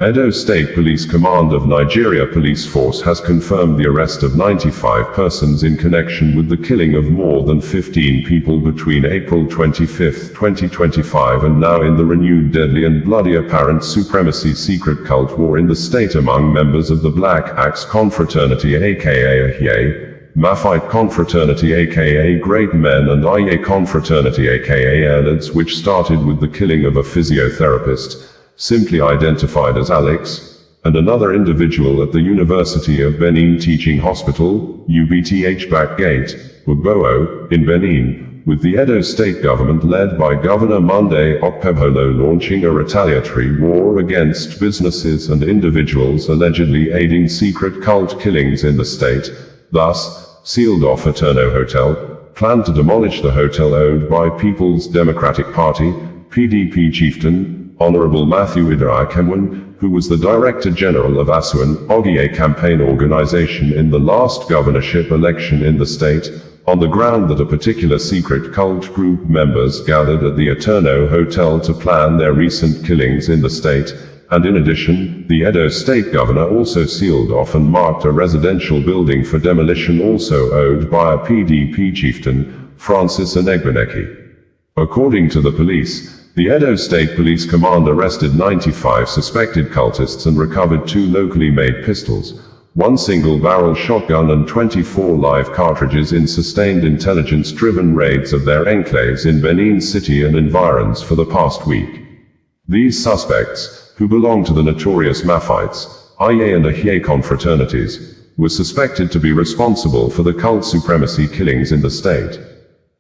Edo State Police Command of Nigeria Police Force has confirmed the arrest of 95 persons in connection with the killing of more than 15 people between April 25, 2025 and now in the renewed deadly and bloody apparent supremacy secret cult war in the state among members of the Black Axe Confraternity aka Eiye, Maphite Confraternity aka Great Men and Eiye Confraternity aka Airlords, which started with the killing of a physiotherapist, simply identified as Alex, and another individual at the University of Benin Teaching Hospital, UBTH back gate, Ugbowo, in Benin, with the Edo State Government led by Governor Monday Okpebholo launching a retaliatory war against businesses and individuals allegedly aiding secret cult killings in the state, thus, sealed off Eterno Hotel, planned to demolish the hotel owned by People's Democratic Party, PDP Chieftain, Honourable Matthew Iduoriyekemwen, who was the Director General of Asue, Ogie Campaign Organisation in the last governorship election in the state, on the ground that a particular secret cult group members gathered at the Eterno Hotel to plan their recent killings in the state, and in addition, the Edo State Governor also sealed off and marked a residential building for demolition also owned by a PDP chieftain, Francis Inegbineki. According to the police, the Edo State Police Command arrested 95 suspected cultists and recovered 2 locally made pistols, 1 single-barrel shotgun and 24 live cartridges in sustained intelligence-driven raids of their enclaves in Benin City and environs for the past week. These suspects, who belong to the notorious Maphites, Eiye and Eiye confraternities, were suspected to be responsible for the cult supremacy killings in the state.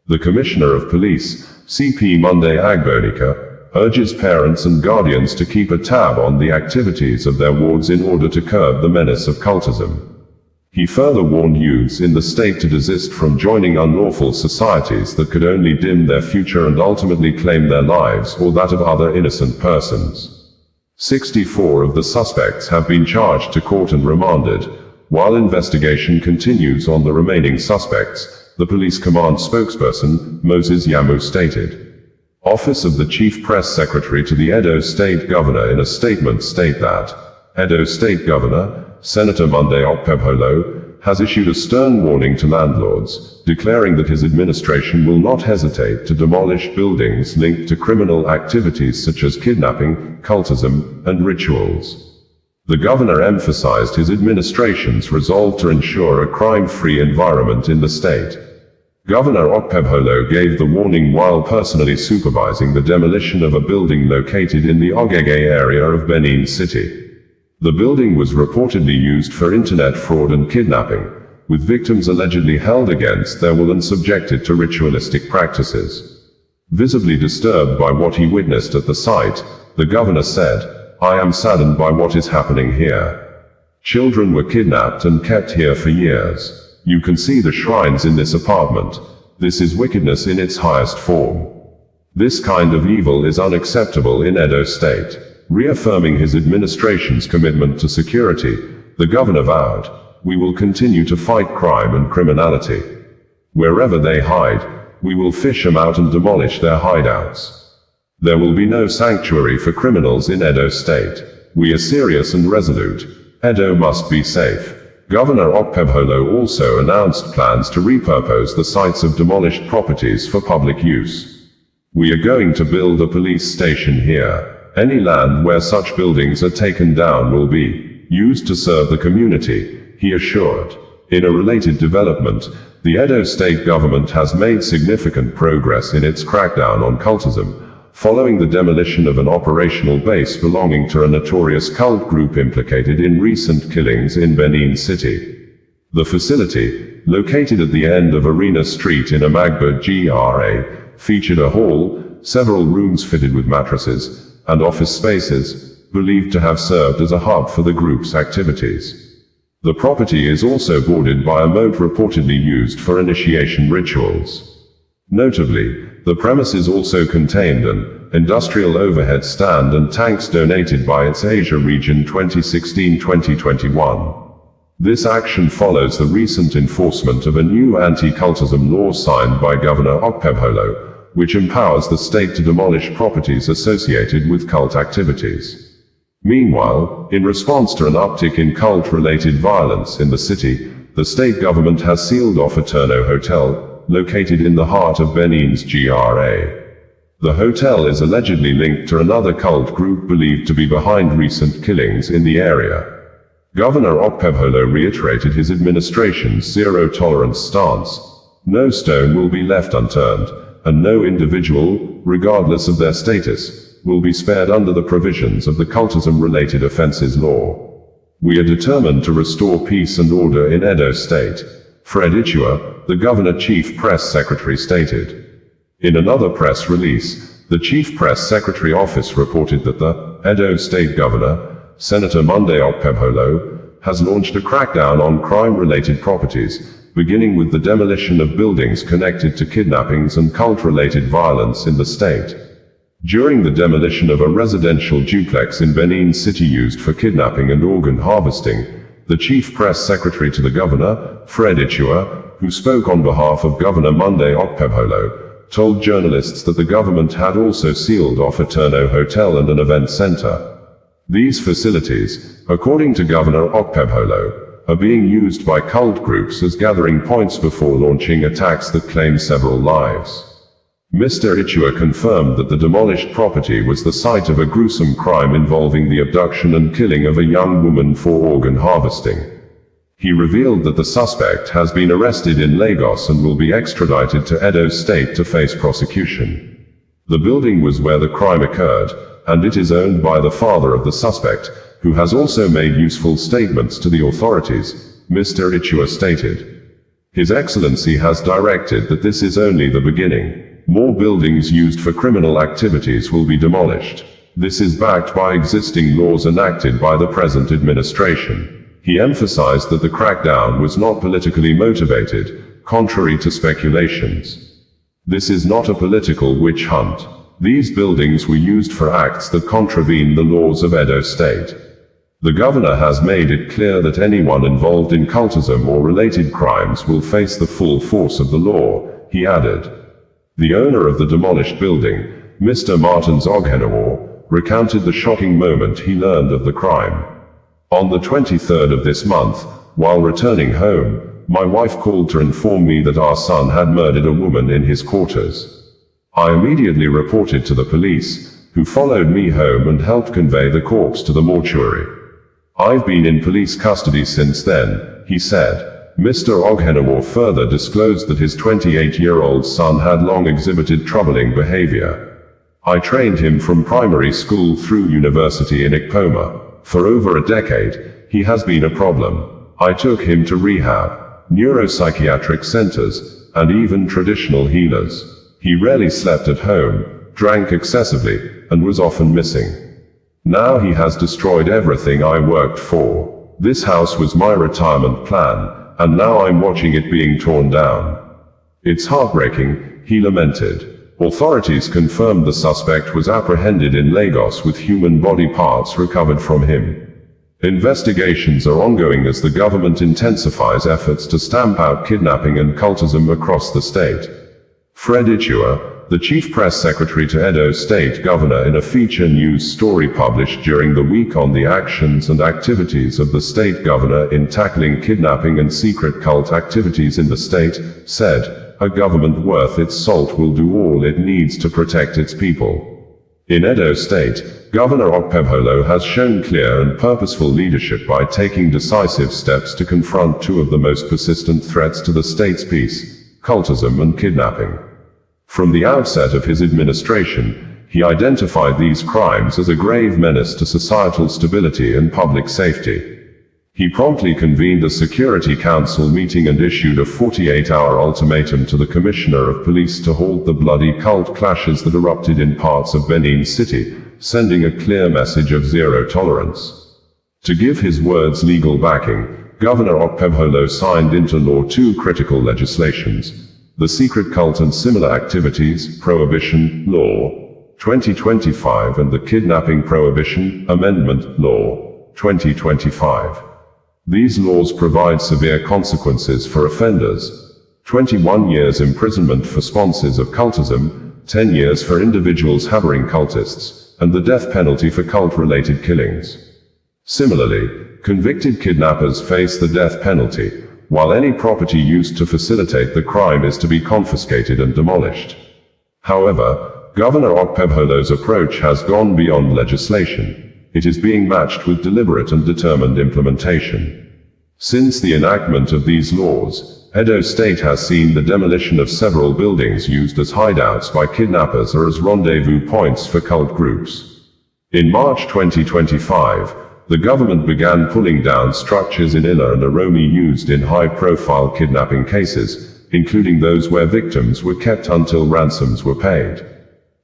The Commissioner of Police, CP Monday Okpebholo, urges parents and guardians to keep a tab on the activities of their wards in order to curb the menace of cultism. He further warned youths in the state to desist from joining unlawful societies that could only dim their future and ultimately claim their lives or that of other innocent persons. 64 of the suspects have been charged to court and remanded, while investigation continues on the remaining suspects, the police command spokesperson, Moses Yamu stated. Office of the Chief Press Secretary to the Edo State Governor in a statement state that, Edo State Governor, Senator Monday Okpebholo, has issued a stern warning to landlords, declaring that his administration will not hesitate to demolish buildings linked to criminal activities such as kidnapping, cultism, and rituals. The governor emphasized his administration's resolve to ensure a crime-free environment in the state. Governor Okpebholo gave the warning while personally supervising the demolition of a building located in the Ogie area of Benin City. The building was reportedly used for internet fraud and kidnapping, with victims allegedly held against their will and subjected to ritualistic practices. Visibly disturbed by what he witnessed at the site, the governor said, "I am saddened by what is happening here. Children were kidnapped and kept here for years. You can see the shrines in this apartment. This is wickedness in its highest form. This kind of evil is unacceptable in Edo State." Reaffirming his administration's commitment to security, the governor vowed, "We will continue to fight crime and criminality. Wherever they hide, we will fish them out and demolish their hideouts. There will be no sanctuary for criminals in Edo State. We are serious and resolute. Edo must be safe." Governor Okpebholo also announced plans to repurpose the sites of demolished properties for public use. "We are going to build a police station here. Any land where such buildings are taken down will be used to serve the community," he assured. In a related development, the Edo State Government has made significant progress in its crackdown on cultism, following the demolition of an operational base belonging to a notorious cult group implicated in recent killings in Benin City. The facility, located at the end of Arena Street in Amagba GRA, featured a hall, several rooms fitted with mattresses, and office spaces, believed to have served as a hub for the group's activities. The property is also bordered by a moat reportedly used for initiation rituals. Notably, the premises also contained an industrial overhead stand and tanks donated by its Asia region 2016-2021. This action follows the recent enforcement of a new anti-cultism law signed by Governor Okpebholo, which empowers the state to demolish properties associated with cult activities. Meanwhile, in response to an uptick in cult-related violence in the city, the state government has sealed off Eterno Hotel, located in the heart of Benin's GRA. The hotel is allegedly linked to another cult group believed to be behind recent killings in the area. Governor Okpebholo reiterated his administration's zero-tolerance stance. No stone will be left unturned, and no individual, regardless of their status, will be spared under the provisions of the cultism-related offences law. We are determined to restore peace and order in Edo State, Fred Iduoriyekemwen, the Governor Chief Press Secretary stated. In another press release, the Chief Press Secretary Office reported that the Edo State Governor, Senator Monday Okpebholo, has launched a crackdown on crime-related properties, beginning with the demolition of buildings connected to kidnappings and cult-related violence in the state. During the demolition of a residential duplex in Benin City used for kidnapping and organ harvesting, the Chief Press Secretary to the Governor, Fred Iduoriyekemwen, who spoke on behalf of Governor Monday Okpebholo, told journalists that the government had also sealed off Eterno Hotel and an event center. These facilities, according to Governor Okpebholo, are being used by cult groups as gathering points before launching attacks that claim several lives. Mr. Iduoriyekemwen confirmed that the demolished property was the site of a gruesome crime involving the abduction and killing of a young woman for organ harvesting. He revealed that the suspect has been arrested in Lagos and will be extradited to Edo State to face prosecution. The building was where the crime occurred, and it is owned by the father of the suspect, who has also made useful statements to the authorities, Mr. Iduoriyekemwen stated. His Excellency has directed that this is only the beginning. More buildings used for criminal activities will be demolished. This is backed by existing laws enacted by the present administration. He emphasized that the crackdown was not politically motivated, contrary to speculations. This is not a political witch hunt. These buildings were used for acts that contravene the laws of Edo State. The governor has made it clear that anyone involved in cultism or related crimes will face the full force of the law, he added. The owner of the demolished building, Mr. Martins Oghenawar, recounted the shocking moment he learned of the crime. On the 23rd of this month, while returning home, my wife called to inform me that our son had murdered a woman in his quarters. I immediately reported to the police, who followed me home and helped convey the corpse to the mortuary. I've been in police custody since then, he said. Mr. Oghenawar further disclosed that his 28-year-old son had long exhibited troubling behavior. I trained him from primary school through university in Ikpoma. For over a decade, he has been a problem. I took him to rehab, neuropsychiatric centers, and even traditional healers. He rarely slept at home, drank excessively, and was often missing. Now he has destroyed everything I worked for. This house was my retirement plan, and now I'm watching it being torn down. It's heartbreaking, he lamented. Authorities confirmed the suspect was apprehended in Lagos with human body parts recovered from him. Investigations are ongoing as the government intensifies efforts to stamp out kidnapping and cultism across the state. Fred Iduoriyekemwen, the Chief Press Secretary to Edo State Governor, in a feature news story published during the week on the actions and activities of the state governor in tackling kidnapping and secret cult activities in the state, said, "A government worth its salt will do all it needs to protect its people." In Edo State, Governor Okpebholo has shown clear and purposeful leadership by taking decisive steps to confront two of the most persistent threats to the state's peace, cultism and kidnapping. From the outset of his administration, he identified these crimes as a grave menace to societal stability and public safety. He promptly convened a Security Council meeting and issued a 48-hour ultimatum to the Commissioner of Police to halt the bloody cult clashes that erupted in parts of Benin City, sending a clear message of zero tolerance. To give his words legal backing, Governor Okpebholo signed into law two critical legislations: the Secret Cult and Similar Activities Prohibition Law 2025 and the Kidnapping Prohibition Amendment Law 2025. These laws provide severe consequences for offenders: 21 years imprisonment for sponsors of cultism, 10 years for individuals harboring cultists, and the death penalty for cult-related killings. Similarly, convicted kidnappers face the death penalty, while any property used to facilitate the crime is to be confiscated and demolished. However, Governor Okpebholo's approach has gone beyond legislation. It is being matched with deliberate and determined implementation. Since the enactment of these laws, Edo State has seen the demolition of several buildings used as hideouts by kidnappers or as rendezvous points for cult groups. In March 2025, the government began pulling down structures in Eiye and Uromi used in high-profile kidnapping cases, including those where victims were kept until ransoms were paid.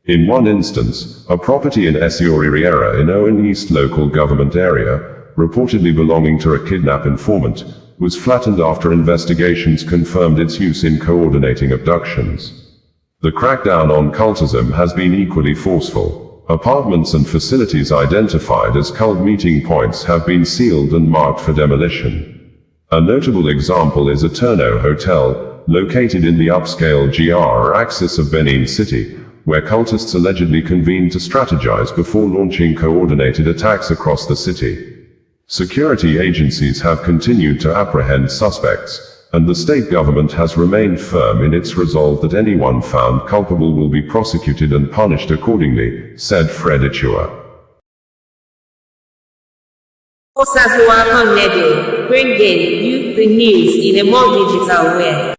In one instance, a property in Eiye in Owen East local government area, reportedly belonging to a kidnap informant, was flattened after investigations confirmed its use in coordinating abductions. The crackdown on cultism has been equally forceful. Apartments and facilities identified as cult meeting points have been sealed and marked for demolition. A notable example is Eterno Hotel, located in the upscale GR axis of Benin City, where cultists allegedly convened to strategize before launching coordinated attacks across the city. Security agencies have continued to apprehend suspects, and the state government has remained firm in its resolve that anyone found culpable will be prosecuted and punished accordingly, said Fred Ichua. Bringing you the news in a more digital way.